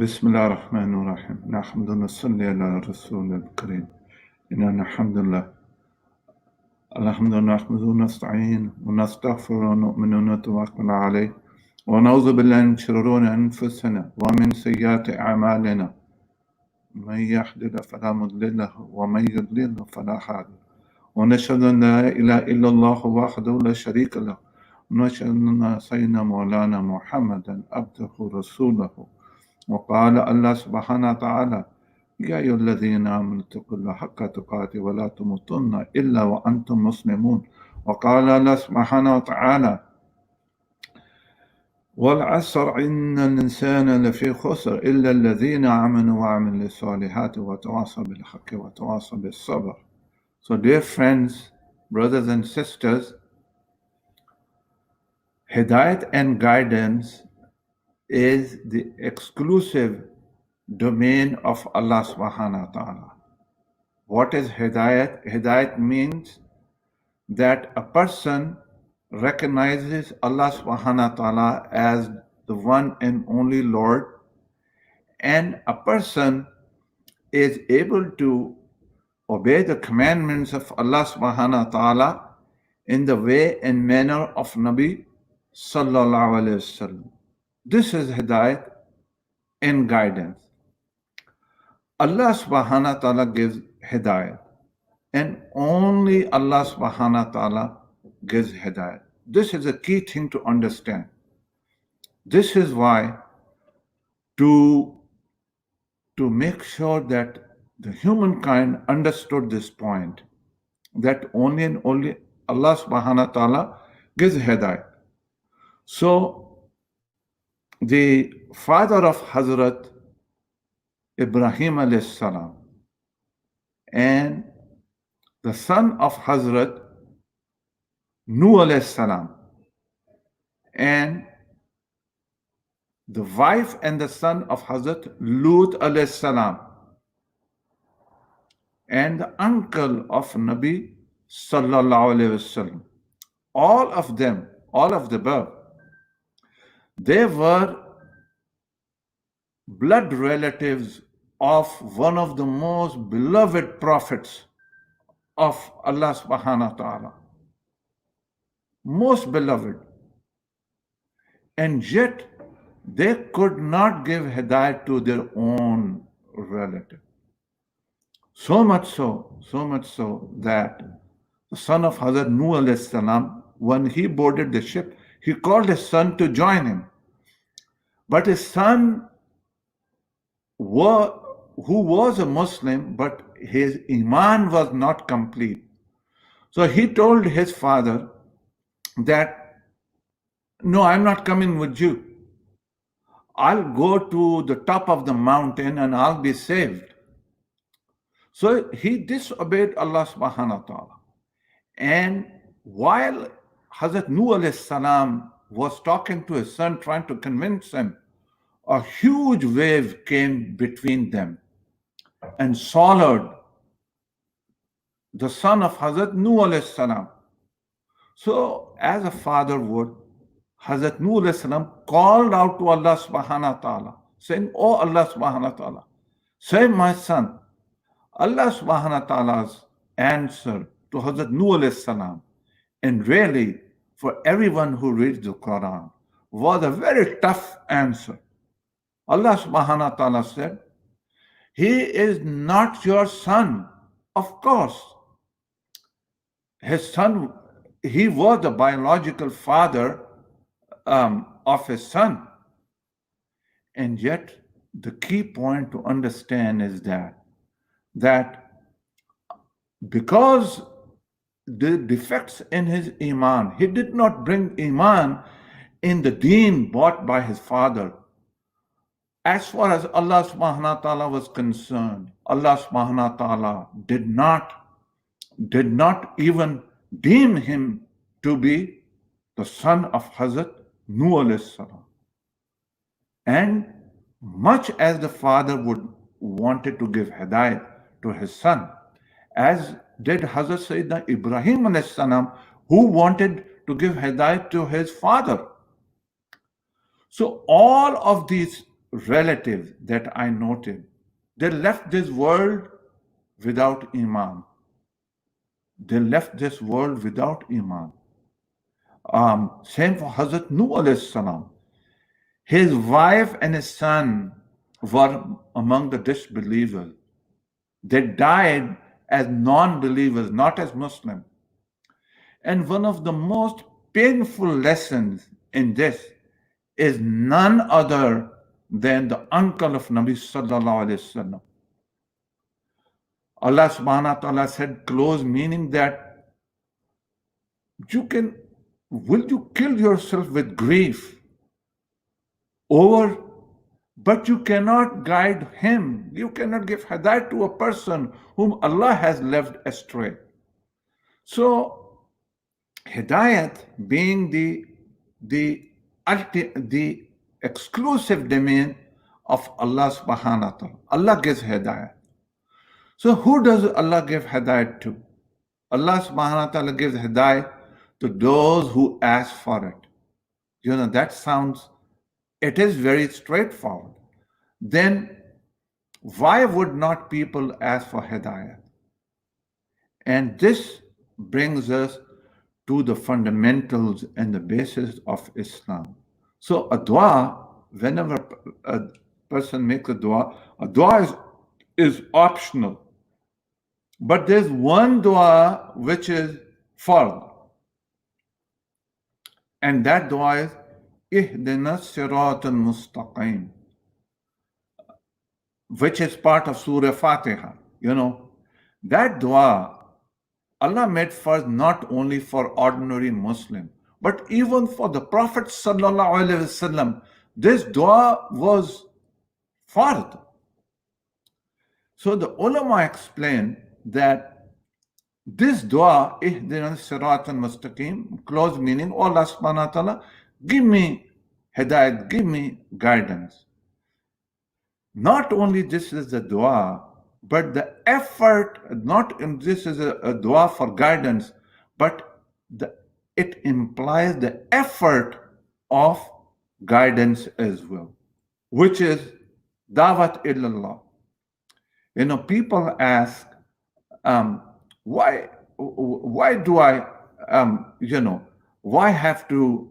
بسم الله الرحمن الرحيم نحمد ونصلي على رسول الكريم إن الحمد لله نحمد ونستعين ونستغفر ونؤمن ونتوكل عليه ونعوذ بالله من شرور أنفسنا ومن سيئات أعمالنا من يهده فلا مضل له ومن يضلل فلا هادي ونشهد أن لا إله إلا الله وحده لا شريك له ونشهد أن سيدنا مولانا محمدا عبده ورسوله وقال الله سبحانه وتعالى يا أيها الذين آمنوا اتقوا الله حق تقاته ولا تموتن إلا وأنتم مسلمون وقال الله سبحانه وتعالى والعصر إن الإنسان لفي خسر إلا الذين آمنوا وعملوا الصالحات وتواصوا بالحق وتواصوا بالصبر. So dear friends, brothers and sisters, Hidayat and guidance is the exclusive domain of Allah subhanahu wa ta'ala. What is Hidayat? Hidayat means that a person recognizes Allah subhanahu wa ta'ala as the one and only Lord, and a person is able to obey the commandments of Allah subhanahu wa ta'ala in the way and manner of Nabi sallallahu alayhi wasallam. This is Hidayat and guidance. Allah subhanahu wa ta'ala gives Hidayat, and only Allah subhanahu wa ta'ala gives Hidayat. This is a key thing to understand. This is why to make sure that the humankind understood this point, that only and only Allah subhanahu wa ta'ala gives Hidayat. So the father of Hazrat Ibrahim alayhi salam and the son of Hazrat Nuh alayhi salam and the wife and the son of Hazrat Lut alayhi salam and the uncle of Nabi sallallahu alayhi wasallam, all of them, all of the above, they were blood relatives of one of the most beloved prophets of Allah subhanahu wa ta'ala. Most beloved. And yet they could not give Hidayat to their own relative. So much so that the son of Hazrat Nuh alayhi salam, when he boarded the ship, he called his son to join him. But his son, who was a Muslim, but his iman was not complete. So he told his father that, no, I'm not coming with you. I'll go to the top of the mountain and I'll be saved. So he disobeyed Allah subhanahu wa ta'ala. And while Hazrat Nuh alayhi salam was talking to his son, trying to convince him, a huge wave came between them and swallowed the son of Hazrat Nuh alayhi salam. So as a father would, Hazrat Nuh alayhi salam called out to Allah subhanahu wa ta'ala, saying, "Oh Allah subhanahu wa ta'ala, save my son." Allah subhanahu wa ta'ala's answer to Hazrat Nuh alayhi salam, and really for everyone who reads the Quran, was a very tough answer. Allah subhanahu wa ta'ala said, "He is not your son." Of course, his son, he was the biological father of his son. And yet, the key point to understand is that because the defects in his iman, he did not bring iman in the deen bought by his father. As far as Allah subhanahu wa ta'ala was concerned, Allah subhanahu wa ta'ala did not even deem him to be the son of Hazrat Nuh alayhi salam. And much as the father wanted to give Hidayat to his son, as did Hazrat Sayyidina Ibrahim alayhi salam, who wanted to give Hidayat to his father. So all of these relatives that I noted, they left this world without Iman. They left this world without Iman. Same for Hazrat Nuh alayhi salam. His wife and his son were among the disbelievers. They died as non-believers, not as Muslims. And one of the most painful lessons in this is none other than the uncle of Nabi sallallahu alaihi wasallam. Allah subhanahu wa ta'ala said close, meaning that will you kill yourself with grief over, but you cannot guide him. You cannot give hidayat to a person whom Allah has left astray. So hidayat being the exclusive domain of Allah subhanahu wa ta'ala. Allah gives hidayat. So who does Allah give hidayat to? Allah subhanahu wa ta'ala gives hidayat to those who ask for it. It is very straightforward. Then why would not people ask for hidayat? And this brings us to the fundamentals and the basis of Islam. So a dua, whenever a person makes a dua is optional. But there's one dua which is fard. And that dua is Ihdina Sirat al-Mustaqim, which is part of Surah Fatiha. That dua, Allah made fard not only for ordinary Muslim, but even for the Prophet sallallahu alaihi wasallam. This dua was fard. So the ulama explain that this dua, Ihdina Sirat al-Mustaqim, close meaning, oh Allah subhanahu wa ta'ala, give me hidayat, give me guidance. Not only this is the dua, but the effort, this is a dua for guidance, but it implies the effort of guidance as well, which is dawat illallah. People ask, why do I, why have to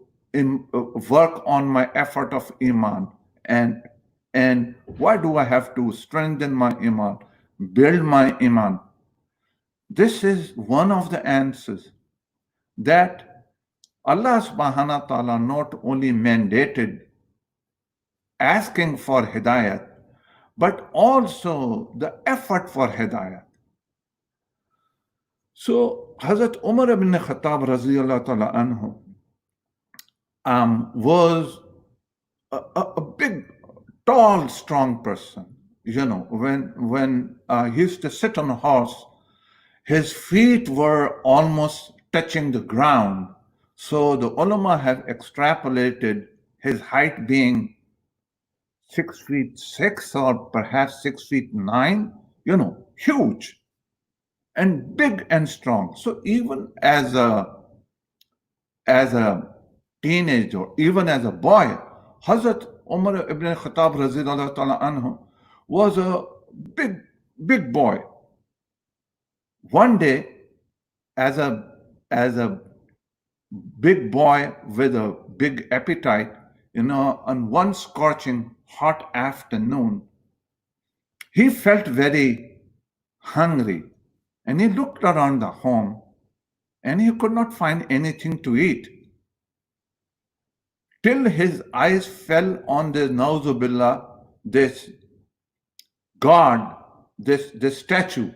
work on my effort of iman, and why do I have to strengthen my iman, build my iman? This is one of the answers, that Allah subhanahu wa ta'ala not only mandated asking for hidayat, but also the effort for hidayat. So Hazrat Umar ibn Khattab radiyallahu ta'ala anhu was a big, tall, strong person. When he used to sit on a horse, his feet were almost touching the ground. So the ulama have extrapolated his height being 6'6" or perhaps 6'9", huge and big and strong. So even as a teenager, even as a boy, Hazrat Umar ibn Khattab radhiyallahu ta'ala anhu was a big boy. One day, as a big boy with a big appetite, on one scorching hot afternoon, he felt very hungry, and he looked around the home and he could not find anything to eat, till his eyes fell on this Nauzubillah, this god, this statue,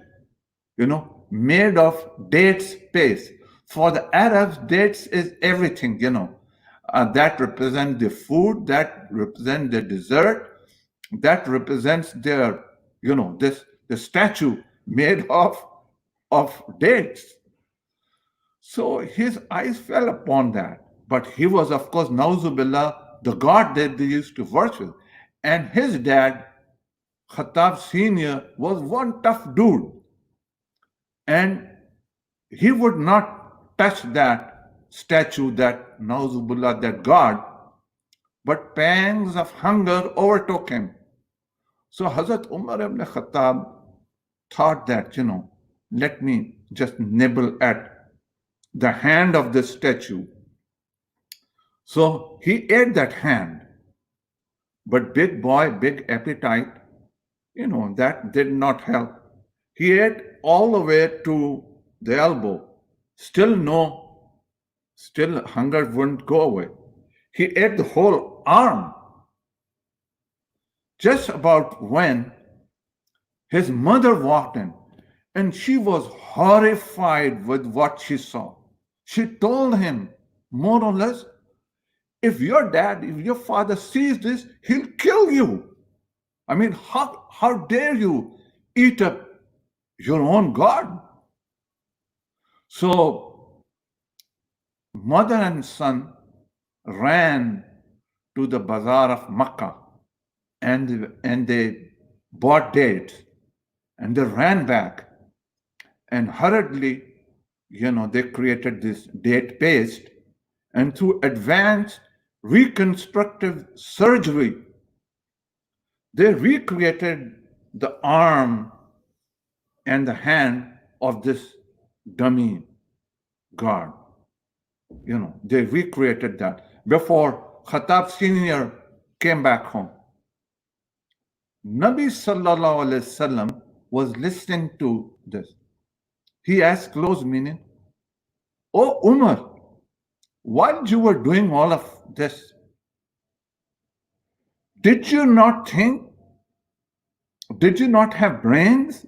made of dates paste. For the Arabs, dates is everything, that represents the food, that represents the dessert, that represents their, the statue made of dates. So his eyes fell upon that. But he was, of course, Nauzubillah, the god that they used to worship. And his dad, Khattab Sr., was one tough dude. And he would not touch that statue, that Nauzubillah, that god, but pangs of hunger overtook him. So Hazrat Umar ibn Khattab thought that, let me just nibble at the hand of this statue. So he ate that hand. But big boy, big appetite, that did not help. He ate all the way to the elbow. Still hunger wouldn't go away. He ate the whole arm. Just about when his mother walked in, and she was horrified with what she saw. She told him, more or less, if your father sees this, he'll kill you. I mean, how dare you eat up your own God? So, mother and son ran to the bazaar of Makkah and they bought dates and they ran back and hurriedly, they created this date paste, and through advanced reconstructive surgery, they recreated the arm and the hand of this dummy god. They recreated that before Khattab Senior came back home. Nabi Sallallahu Alaihi Wasallam was listening to this. He asked close meaning, "Oh Umar, while you were doing all of this, did you not think? Did you not have brains?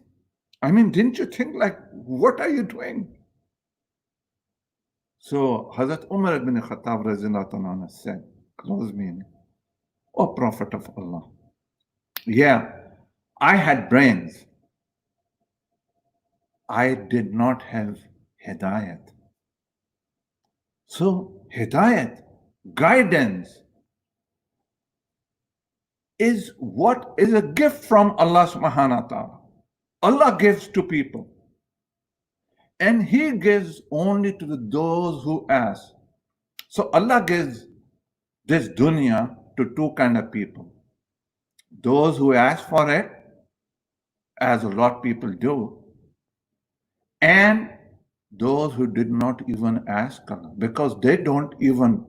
I mean, didn't you think like, what are you doing?" So Hazrat Umar ibn Khattab radhiyallahu anhu said, close meaning, "O Prophet of Allah, yeah, I had brains. I did not have hidayat." So hidayat, guidance, is what is a gift from Allah subhanahu wa ta'ala. Allah gives to people. And He gives only to those who ask. So Allah gives this dunya to two kind of people. Those who ask for it, as a lot of people do, and those who did not even ask Allah, because they don't even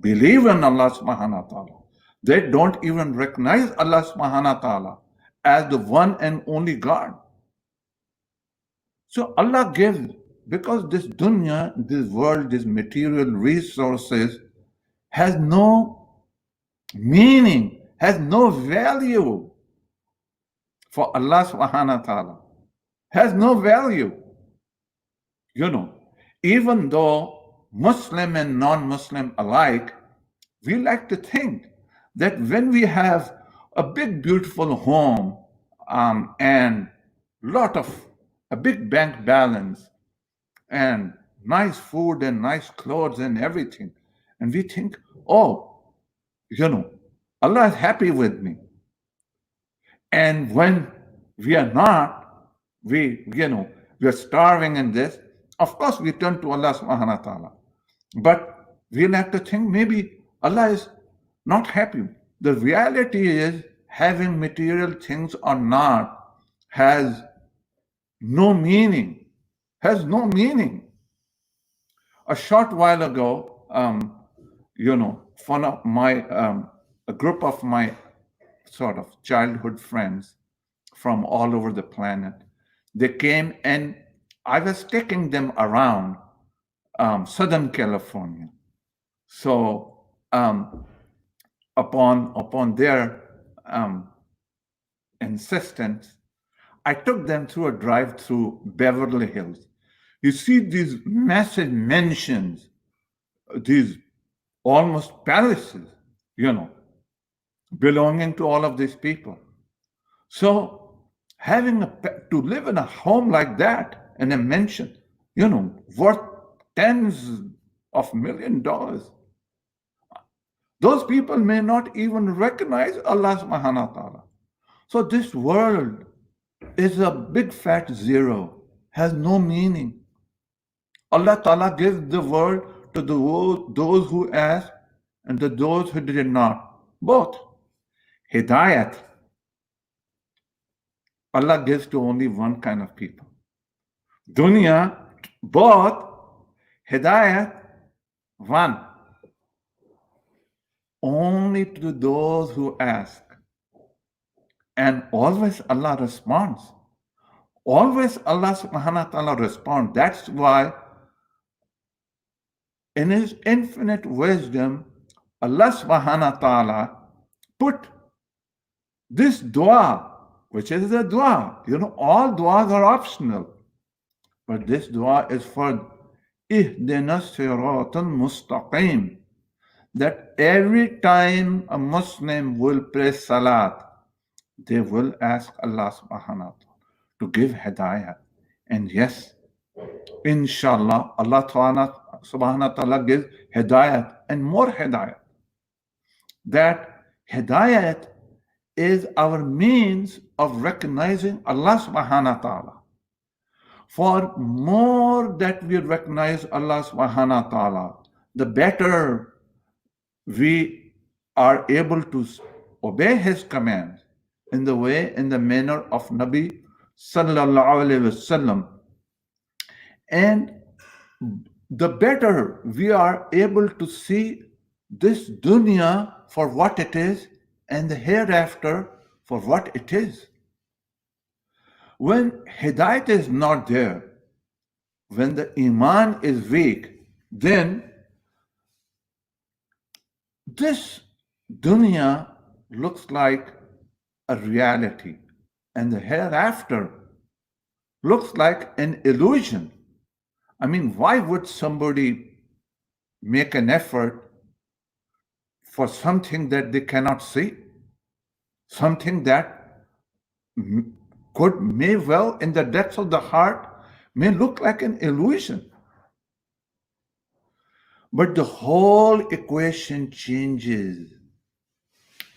believe in Allah subhanahu wa ta'ala. They don't even recognize Allah subhanahu wa ta'ala as the one and only God. So Allah gives, because this dunya, this world, these material resources has no meaning, has no value for Allah subhanahu wa ta'ala, has no value. Even though Muslim and non-Muslim alike, we like to think that when we have a big beautiful home and a big bank balance and nice food and nice clothes and everything, and we think, oh, Allah is happy with me. And when we are not, we're starving in this, of course we turn to Allah subhanahu wa ta'ala. But we like to think maybe Allah is not happy. The reality is, having material things or not has no meaning. Has no meaning. A short while ago, a group of my sort of childhood friends from all over the planet, they came and I was taking them around Southern California. So upon their insistence, I took them through a drive through Beverly Hills. You see these massive mansions, these almost palaces, belonging to all of these people. So having to live in a home like that, in a mansion, worth tens of $millions, those people may not even recognize Allah subhanahu wa ta'ala. So this world is a big fat zero, has no meaning. Allah ta'ala gives the world to those who ask, and to those who did not. Both. Hidayat, Allah gives to only one kind of people. Dunya, both. Hidayat, one. Only to those who ask. And always Allah responds. Always Allah subhanahu wa ta'ala responds. That's why in His infinite wisdom, Allah subhanahu wa ta'ala put this dua, which is the dua. All duas are optional. But this dua is for ihdina siratal mustaqim. That every time a Muslim will pray salat, they will ask Allah subhanahu wa ta'ala to give hidayah. And yes, inshallah, Allah subhanahu wa ta'ala gives hidayah and more hidayah. That hidayah is our means of recognizing Allah subhanahu wa ta'ala. For more that we recognize Allah subhanahu wa ta'ala, the better we are able to obey His commands in the manner of Nabi sallallahu alaihi wasallam. And the better we are able to see this dunya for what it is and the hereafter for what it is. When hidayat is not there, when the iman is weak, then this dunya looks like a reality, and the hereafter looks like an illusion. I mean, why would somebody make an effort for something that they cannot see? Something that may well, in the depths of the heart, may look like an illusion. But the whole equation changes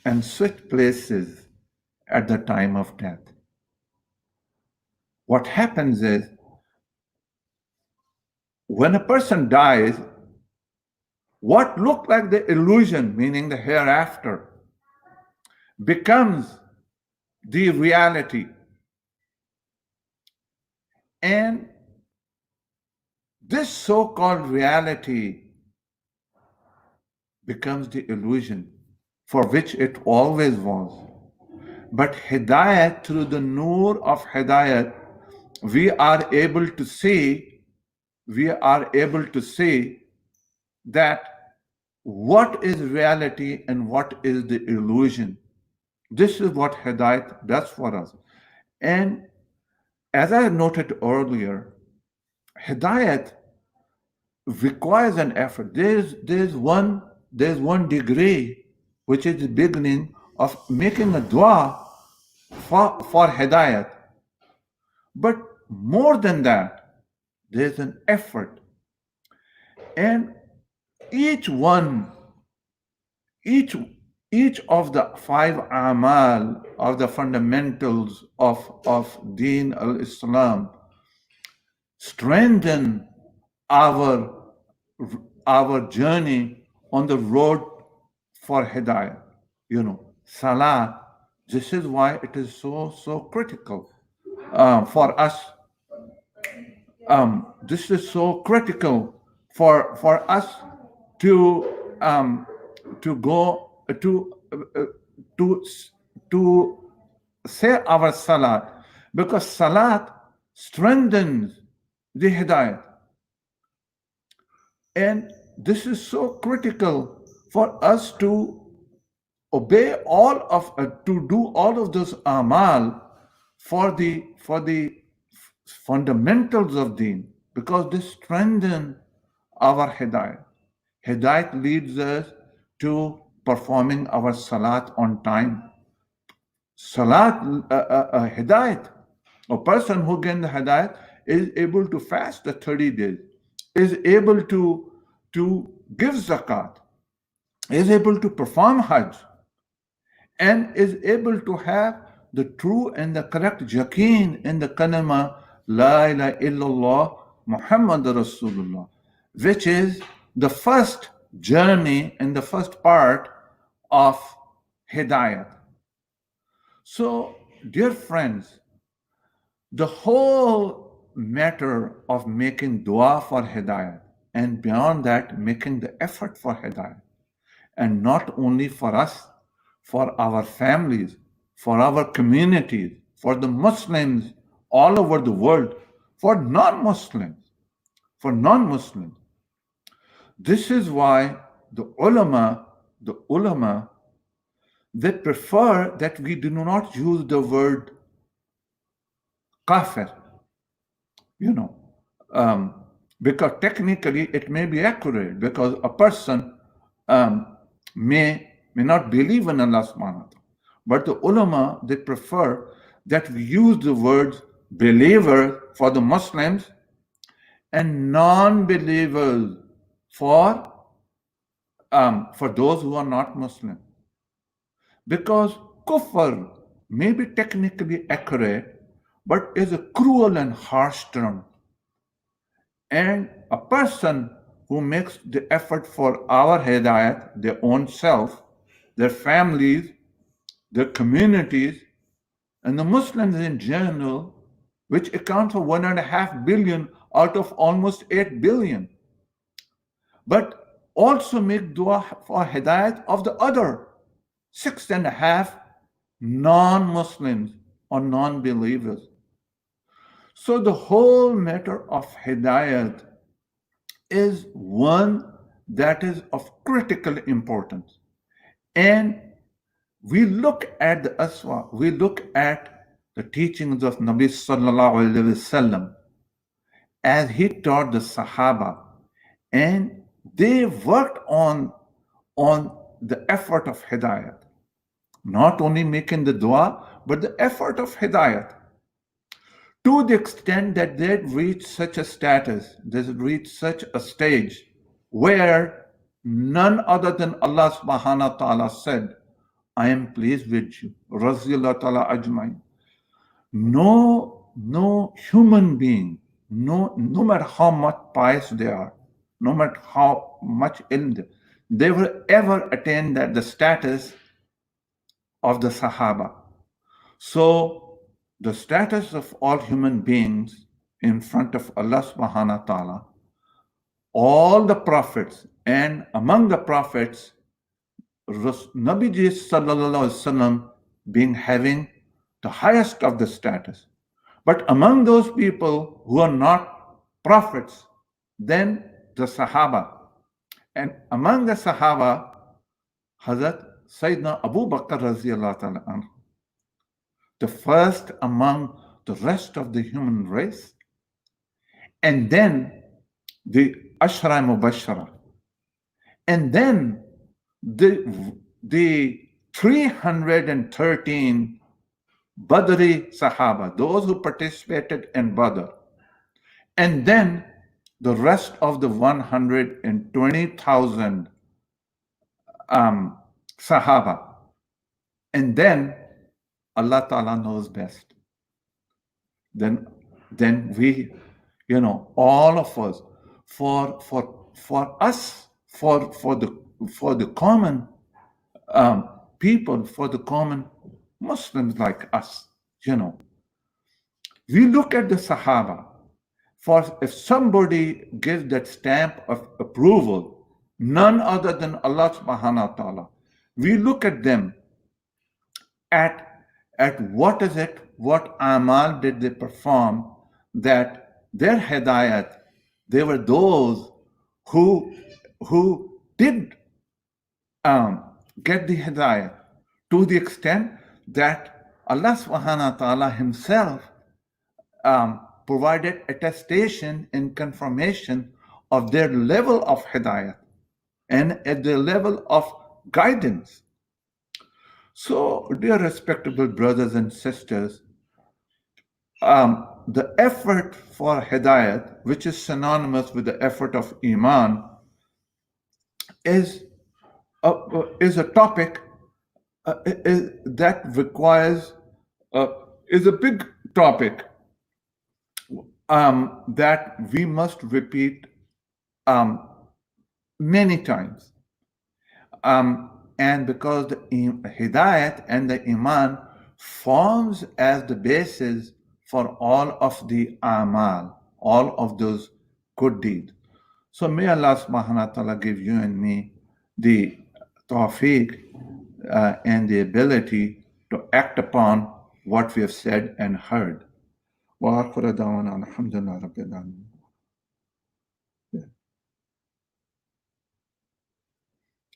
and switch places at the time of death. What happens is, when a person dies, what looked like the illusion, meaning the hereafter, becomes the reality. And this so-called reality becomes the illusion for which it always was. But hidayat, through the nur of hidayat, we are able to see that what is reality and what is the illusion. This is what hidayat does for us. And as I noted earlier, hidayat requires an effort. There's one degree, which is the beginning of making a dua for hidayat. But more than that, there's an effort. And each of the 5 amal, of the fundamentals of Deen al-Islam, strengthen our journey on the road for hidayah. Salat, this is why it is so critical for us. This is so critical for us to go to say our salat, because salat strengthens the hidayah. And this is so critical for us to obey to do all of those amal for the fundamentals of Deen, because this strengthens our hidayah. Hidayat leads us to performing our salat on time. Salat, hidayat, a person who gains the hidayat is able to fast the 30 days, is able to give zakat, is able to perform hajj, and is able to have the true and the correct yaqeen in the kalima La ilaha illallah Muhammad Rasulullah, which is the first journey in the first part of Hidayat. So, dear friends, the whole matter of making dua for Hidayat, and beyond that, making the effort for Hidayat, and not only for us, for our families, for our communities, for the Muslims all over the world, for non-Muslims, for non-Muslims. This is why the ulama, they prefer that we do not use the word kafir, you know, because technically it may be accurate, because a person may not believe in Allah subhanahu wa ta'ala. But the ulama, they prefer that we use the words believer for the Muslims and non-believers for those who are not Muslim. Because kufr may be technically accurate, but is a cruel and harsh term. And a person who makes the effort for our hidayat, their own self, their families, their communities, and the Muslims in general, which account for 1.5 billion out of almost 8 billion, but also make dua for hidayat of the other 6.5 non-Muslims or non-believers. So the whole matter of hidayat is one that is of critical importance. And we look at the aswa, we look at the teachings of Nabi sallallahu alaihi wasallam as he taught the Sahaba, and they worked on the effort of hidayat, not only making the dua, but the effort of hidayat, to the extent that they reached such a status, they reached such a stage where none other than Allah subhanahu wa ta'ala said, I am pleased with you, Raziyallahu ta'ala ajmain. No human being, no matter how much pious they are, no matter how much ill they will ever attain the status of the Sahaba. So the status of all human beings in front of Allah subhanahu wa ta'ala, all the prophets, and among the prophets, Nabiji sallallahu alaihi wasallam being having the highest of the status. But among those people who are not prophets, then the Sahaba. And among the Sahaba, Hazrat Sayyidina Abu Bakr raziyallahu ta'ala anhu, the first among the rest of the human race, and then the Ashra Mubashara, and then the 313 Badri Sahaba, those who participated in Badr, and then the rest of the 120,000 Sahaba, and then Allah Ta'ala knows best. Then we, all of us, for us, for the common people, for the common Muslims like us, we look at the Sahaba. For if somebody gives that stamp of approval, none other than Allah subhanahu wa ta'ala, we look at them at what is it, what amal did they perform, that their hidayat, they were those who did get the hidayat, to the extent that Allah subhanahu wa ta'ala himself provided attestation and confirmation of their level of hidayat and at their level of guidance. So, dear respectable brothers and sisters, the effort for hidayat, which is synonymous with the effort of iman, is a topic that requires, is a big topic that we must repeat many times. And because the Hidayat and the Iman forms as the basis for all of the Amal, all of those good deeds. So may Allah subhanahu wa ta'ala give you and me the tawfiq and the ability to act upon what we have said and heard. Wa akhiru da'wana alhamdulillah rabbil alamin.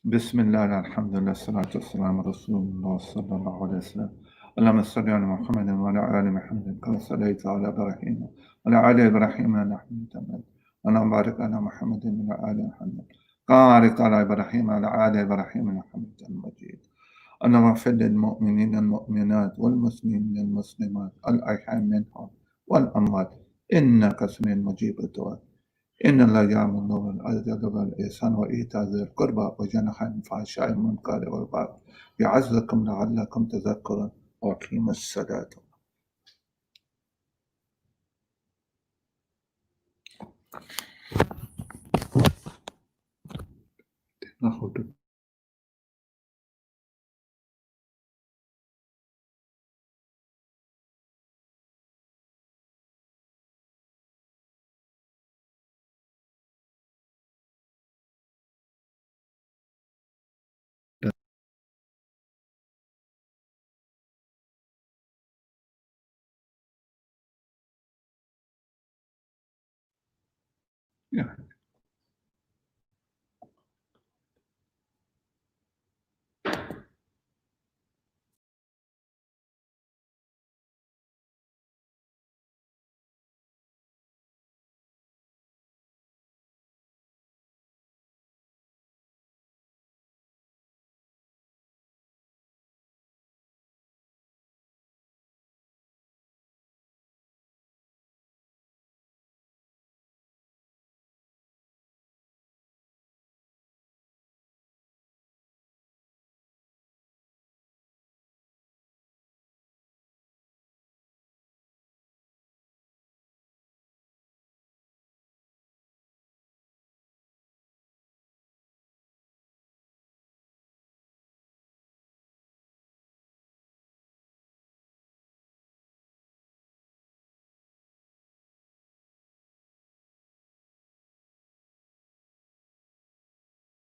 بسم الله الحمد لله الصلاة والسلام على رسول الله صلى الله عليه وسلم. اللهم صل على محمد وعلى آل محمد كما صليت على إبراهيم وعلى آل إبراهيم إنك حميد مجيد. اللهم بارك على محمد وعلى آل محمد كما باركت على إبراهيم وعلى آل إبراهيم إنك حميد مجيد. اللهم اغفر للمؤمنين المؤمنات والمسلمين المسلمات الأحياء منهم والأموات إنك سميع مجيب الدعاء. إن الله يأمر بالعدل والإحسان وإيتاء ذي القربى وينهى عن الفحشاء والمنكر والبغي يعظكم لعلكم تذكرون وأقيموا الصلاة. Yeah.